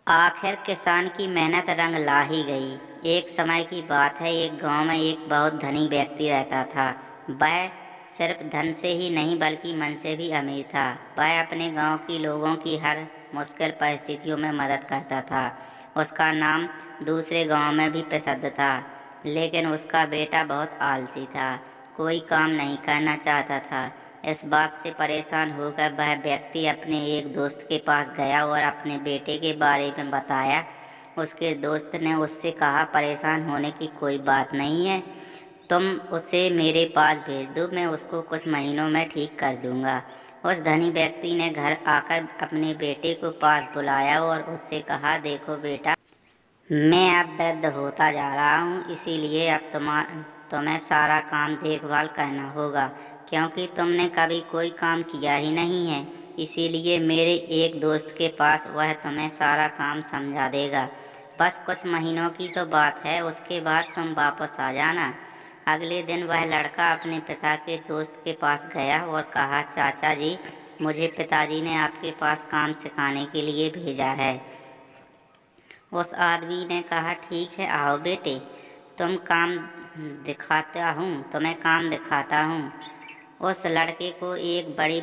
आखिर किसान की मेहनत रंग ला ही गई। एक समय की बात है, एक गांव में एक बहुत धनी व्यक्ति रहता था। वह सिर्फ धन से ही नहीं बल्कि मन से भी अमीर था। वह अपने गांव की लोगों की हर मुश्किल परिस्थितियों में मदद करता था। उसका नाम दूसरे गांव में भी प्रसिद्ध था। लेकिन उसका बेटा बहुत आलसी था, कोई काम नहीं करना चाहता था। इस बात से परेशान होकर वह व्यक्ति अपने एक दोस्त के पास गया और अपने बेटे के बारे में बताया। उसके दोस्त ने उससे कहा, परेशान होने की कोई बात नहीं है, तुम उसे मेरे पास भेज दो, मैं उसको कुछ महीनों में ठीक कर दूंगा। उस धनी व्यक्ति ने घर आकर अपने बेटे को पास बुलाया और उससे कहा, देखो बेटा, मैं अब वृद्ध होता जा रहा हूँ, इसीलिए अब तुम्हें सारा काम देखभाल करना होगा, क्योंकि तुमने कभी कोई काम किया ही नहीं है। इसीलिए मेरे एक दोस्त के पास वह तुम्हें सारा काम समझा देगा। बस कुछ महीनों की तो बात है, उसके बाद तुम वापस आ जाना। अगले दिन वह लड़का अपने पिता के दोस्त के पास गया और कहा, चाचा जी, मुझे पिताजी ने आपके पास काम सिखाने के लिए भेजा है। उस आदमी ने कहा, ठीक है, आओ बेटे, तुम काम तुम्हें काम दिखाता हूँ। उस लड़के को एक बड़ी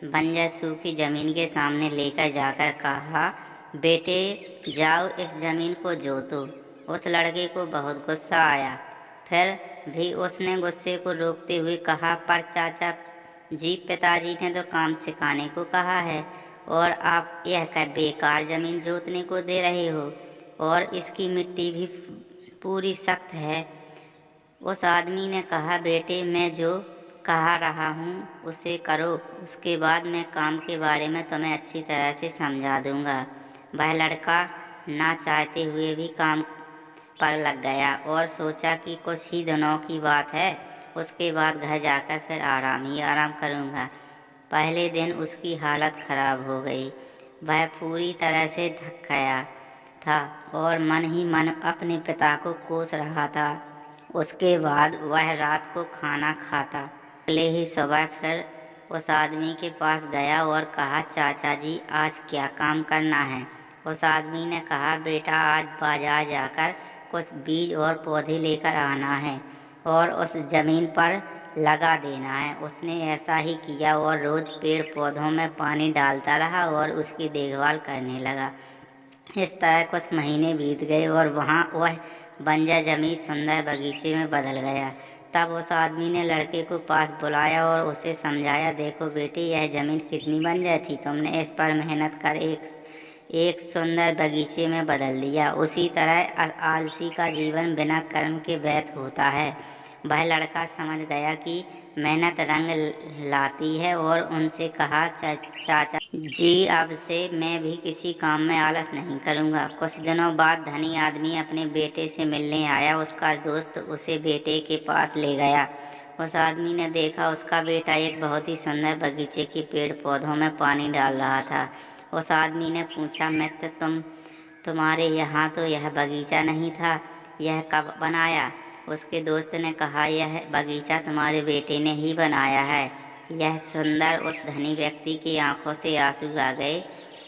बंजर सूखी जमीन के सामने लेकर जाकर कहा, बेटे, जाओ इस जमीन को जोतो। उस लड़के को बहुत गुस्सा आया। फिर भी उसने गुस्से को रोकते हुए कहा, पर चाचा जी, पिताजी ने तो काम सिखाने को कहा है और आप यह बेकार जमीन जोतने को दे रहे हो, और इसकी मिट्टी भी पूरी सख्त है। उस आदमी ने कहा, बेटे, मैं जो कहा रहा हूँ उसे करो, उसके बाद मैं काम के बारे में तुम्हें अच्छी तरह से समझा दूंगा। वह लड़का ना चाहते हुए भी काम पर लग गया और सोचा कि कुछ ही दिनों की बात है, उसके बाद घर जाकर फिर आराम ही आराम करूँगा। पहले दिन उसकी हालत खराब हो गई। वह पूरी तरह से थक गया था और मन ही मन अपने पिता को कोस रहा था। उसके बाद वह रात को खाना खाता। अगले ही सुबह फिर उस आदमी के पास गया और कहा, चाचा जी, आज क्या काम करना है? उस आदमी ने कहा, बेटा, आज बाजार जाकर कुछ बीज और पौधे लेकर आना है और उस जमीन पर लगा देना है। उसने ऐसा ही किया और रोज पेड़ पौधों में पानी डालता रहा और उसकी देखभाल करने लगा। इस तरह कुछ महीने बीत गए और वह बंजर जमीन सुंदर बगीचे में बदल गया। तब उस आदमी ने लड़के को पास बुलाया और उसे समझाया, देखो बेटे, यह जमीन कितनी बंजर थी, तुमने इस पर मेहनत कर एक सुंदर बगीचे में बदल दिया। उसी तरह आलसी का जीवन बिना कर्म के व्यर्थ होता है। वह लड़का समझ गया कि मेहनत रंग लाती है और उनसे कहा, चाचा जी, अब से मैं भी किसी काम में आलस नहीं करूँगा। कुछ दिनों बाद धनी आदमी अपने बेटे से मिलने आया। उसका दोस्त उसे बेटे के पास ले गया। उस आदमी ने देखा उसका बेटा एक बहुत ही सुंदर बगीचे के पेड़ पौधों में पानी डाल रहा था। उस आदमी ने पूछा, मित्र, तुम्हारे यहाँ तो यह बगीचा नहीं था, यह कब बनाया? उसके दोस्त ने कहा, यह बगीचा तुम्हारे बेटे ने ही बनाया है। यह सुंदर उस धनी व्यक्ति की आंखों से आंसू आ गए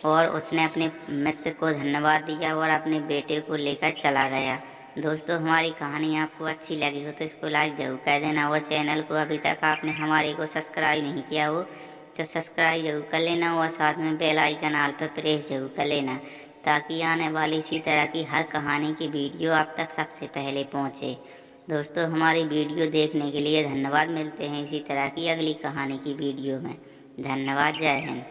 और उसने अपने मित्र को धन्यवाद दिया और अपने बेटे को लेकर चला गया। दोस्तों, हमारी कहानी आपको अच्छी लगी हो तो इसको लाइक जरूर कर देना, और चैनल को अभी तक आपने हमारे को सब्सक्राइब नहीं किया हो तो सब्सक्राइब जरूर कर लेना और साथ में बेल आइकन ऑल पर प्रेस जरूर कर लेना, ताकि आने वाली इसी तरह की हर कहानी की वीडियो आप तक सबसे पहले पहुँचे। दोस्तों, हमारी वीडियो देखने के लिए धन्यवाद। मिलते हैं इसी तरह की अगली कहानी की वीडियो में। धन्यवाद। जय हिंद।